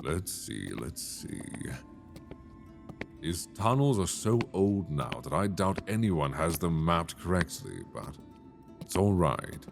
Let's see. These tunnels are so old now that I doubt anyone has them mapped correctly, but it's all right.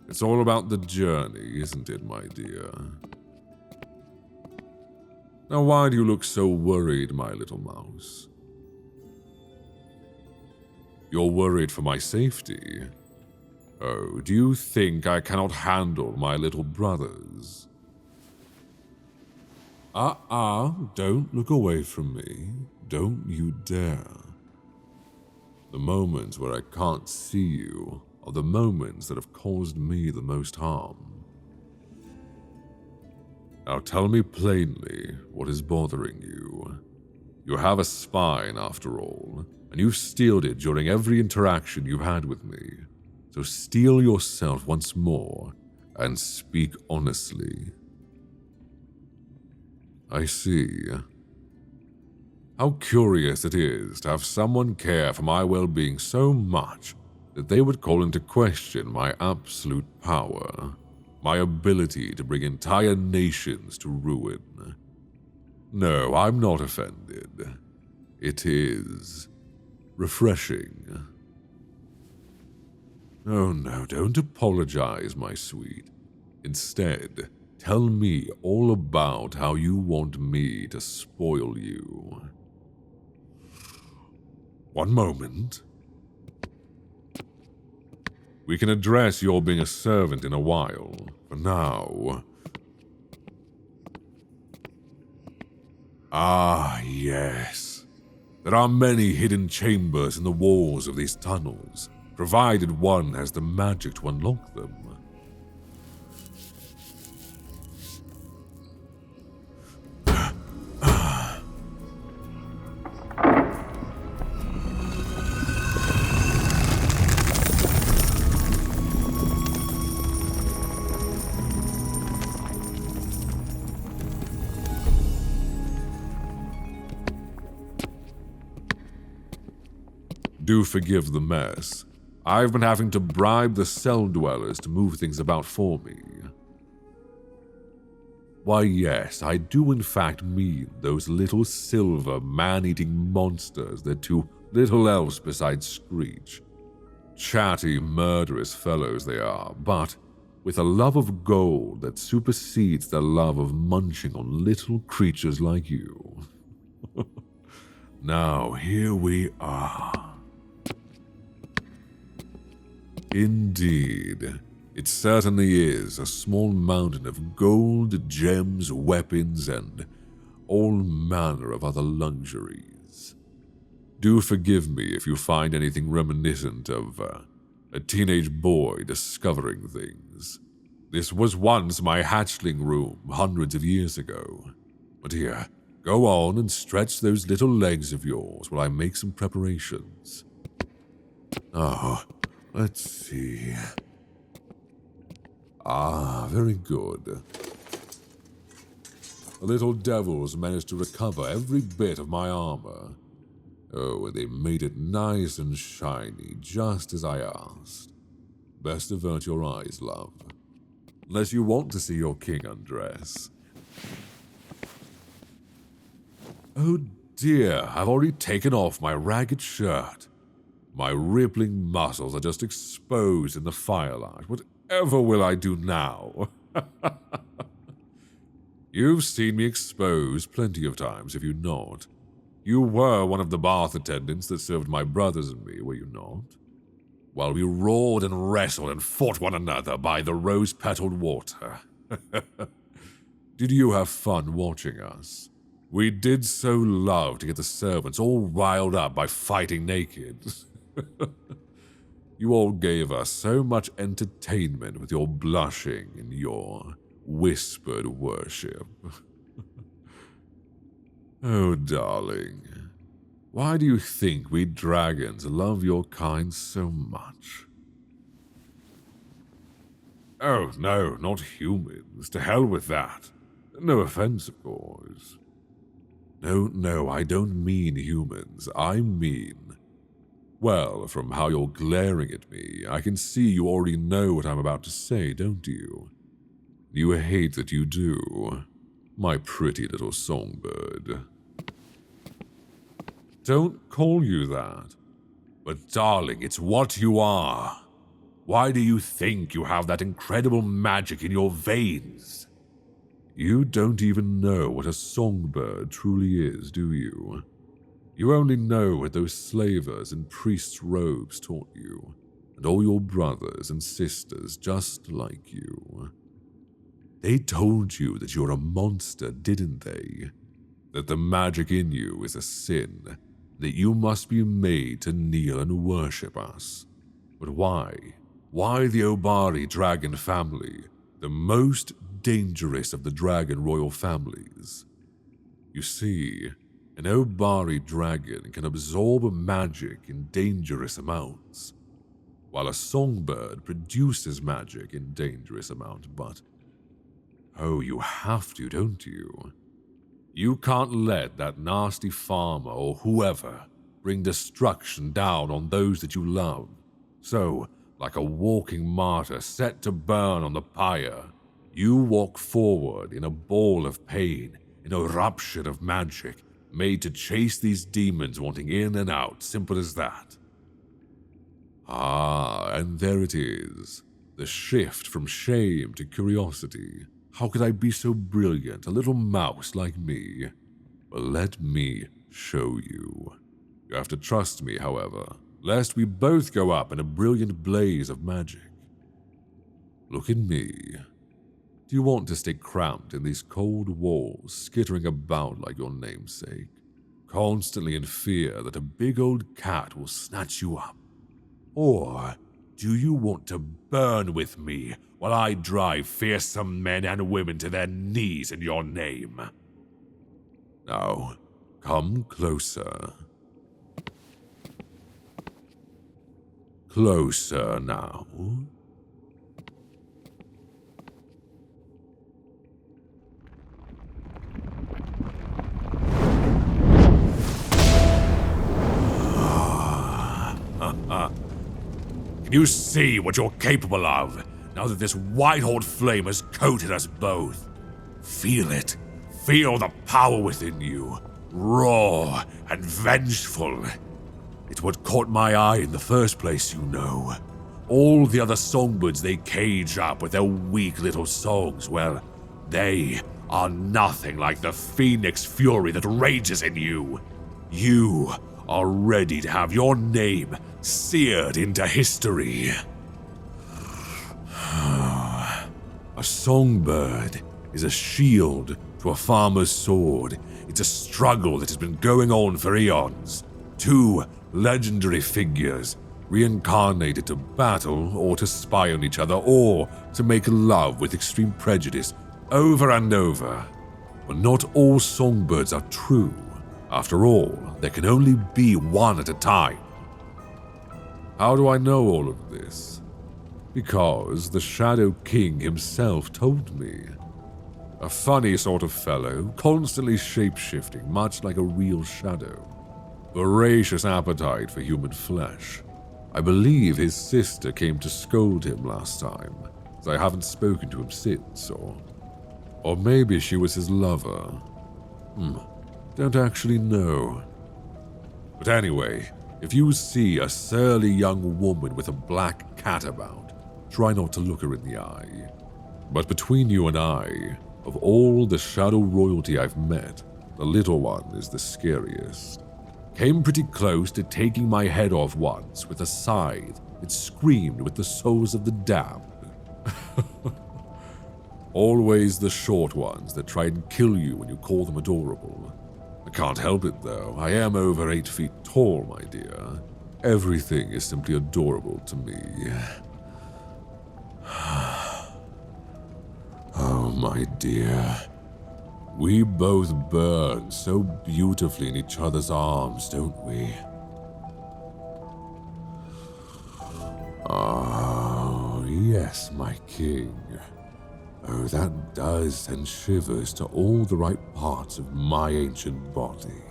It's all about the journey, isn't it, my dear? Now, why do you look so worried, my little mouse? You're worried for my safety? Oh, do you think I cannot handle my little brothers? Don't look away from me. Don't you dare. The moments where I can't see you are the moments that have caused me the most harm. Now tell me plainly what is bothering you. You have a spine, after all, and you've steeled it during every interaction you've had with me. So steel yourself once more and speak honestly. I see. How curious it is to have someone care for my well-being so much that they would call into question my absolute power, my ability to bring entire nations to ruin. No, I'm not offended. It is refreshing. Oh no, don't apologize, my sweet. Instead, tell me all about how you want me to spoil you. One moment. We can address your being a servant in a while. For now... Ah, yes. There are many hidden chambers in the walls of these tunnels, provided one has the magic to unlock them. Do forgive the mess. I've been having to bribe the cell dwellers to move things about for me. Why, yes, I do in fact mean those little silver man-eating monsters that do little else besides screech. Chatty, murderous fellows they are, but with a love of gold that supersedes their love of munching on little creatures like you. Now, here we are. Indeed, it certainly is a small mountain of gold, gems, weapons, and all manner of other luxuries. Do forgive me if you find anything reminiscent of a teenage boy discovering things. This was once my hatchling room hundreds of years ago. But here, go on and stretch those little legs of yours while I make some preparations. Oh, let's see. Ah, very good. The little devils managed to recover every bit of my armor. Oh, and they made it nice and shiny, just as I asked. Best avert your eyes, love. Unless you want to see your king undress. Oh dear, I've already taken off my ragged shirt. My rippling muscles are just exposed in the firelight. Whatever will I do now? You've seen me exposed plenty of times, have you not? You were one of the bath attendants that served my brothers and me, were you not? While we roared and wrestled and fought one another by the rose-petaled water. Did you have fun watching us? We did so love to get the servants all riled up by fighting naked. You all gave us so much entertainment with your blushing and your whispered worship. Oh, darling, why do you think we dragons love your kind so much? Oh, no, not humans. To hell with that. No offense, of course. No, I don't mean humans. I mean... Well, from how you're glaring at me, I can see you already know what I'm about to say, don't you? You hate that you do. my pretty little songbird. Don't call you that. But darling, it's what you are. Why do you think you have that incredible magic in your veins? You don't even know what a songbird truly is, do you? You only know what those slavers in priests' robes taught you, and all your brothers and sisters just like you. They told you that you're a monster, didn't they? That the magic in you is a sin, that you must be made to kneel and worship us. But why? Why the Obari dragon family, the most dangerous of the dragon royal families? You see, an Obari dragon can absorb magic in dangerous amounts, while a songbird produces magic in dangerous amounts, but oh, you have to, don't you? You can't let that nasty farmer or whoever bring destruction down on those that you love. So, like a walking martyr set to burn on the pyre, you walk forward in a ball of pain, in a eruption of magic, made to chase these demons wanting in and out, simple as that. Ah, and there it is, the shift from shame to curiosity. How could I be so brilliant, a little mouse like me? Well, let me show you. You have to trust me, however, lest we both go up in a brilliant blaze of magic. Look at me. Do you want to stay cramped in these cold walls, skittering about like your namesake, constantly in fear that a big old cat will snatch you up? Or do you want to burn with me while I drive fearsome men and women to their knees in your name? Now, come closer. Closer now. Can you see what you're capable of, now that this white-hot flame has coated us both? Feel it. Feel the power within you. Raw and vengeful. It's what caught my eye in the first place, you know. All the other songbirds they cage up with their weak little songs, well, they are nothing like the phoenix fury that rages in you. You are ready to have your name seared into history. A songbird is a shield to a farmer's sword. It's a struggle that has been going on for eons. Two legendary figures, reincarnated to battle or to spy on each other or to make love with extreme prejudice over and over. But not all songbirds are true. After all, there can only be one at a time. How do I know all of this? Because the Shadow King himself told me. A funny sort of fellow, constantly shape-shifting, much like a real shadow. Voracious appetite for human flesh. I believe his sister came to scold him last time, as I haven't spoken to him since, or maybe she was his lover. Don't actually know. But anyway, if you see a surly young woman with a black cat about, try not to look her in the eye. But between you and I, of all the shadow royalty I've met, the little one is the scariest. Came pretty close to taking my head off once with a scythe that screamed with the souls of the damned. Always the short ones that try and kill you when you call them adorable. I can't help it though, I am over 8 feet tall, my dear. Everything is simply adorable to me. Oh, my dear. We both burn so beautifully in each other's arms, don't we? Oh, yes, my king. Oh, that does send shivers to all the right parts of my ancient body.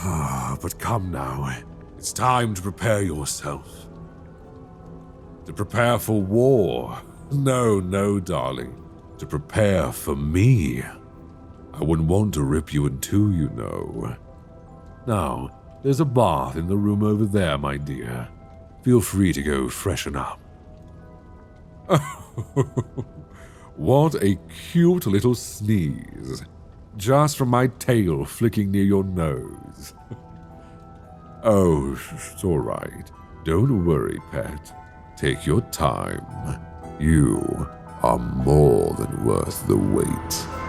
But come now, it's time to prepare yourself. To prepare for war. No, darling. to prepare for me. I wouldn't want to rip you in two, you know. Now, there's a bath in the room over there, my dear. Feel free to go freshen up. What a cute little sneeze. Just from my tail flicking near your nose. Oh, it's all right. Don't worry, pet. Take your time. You are more than worth the wait.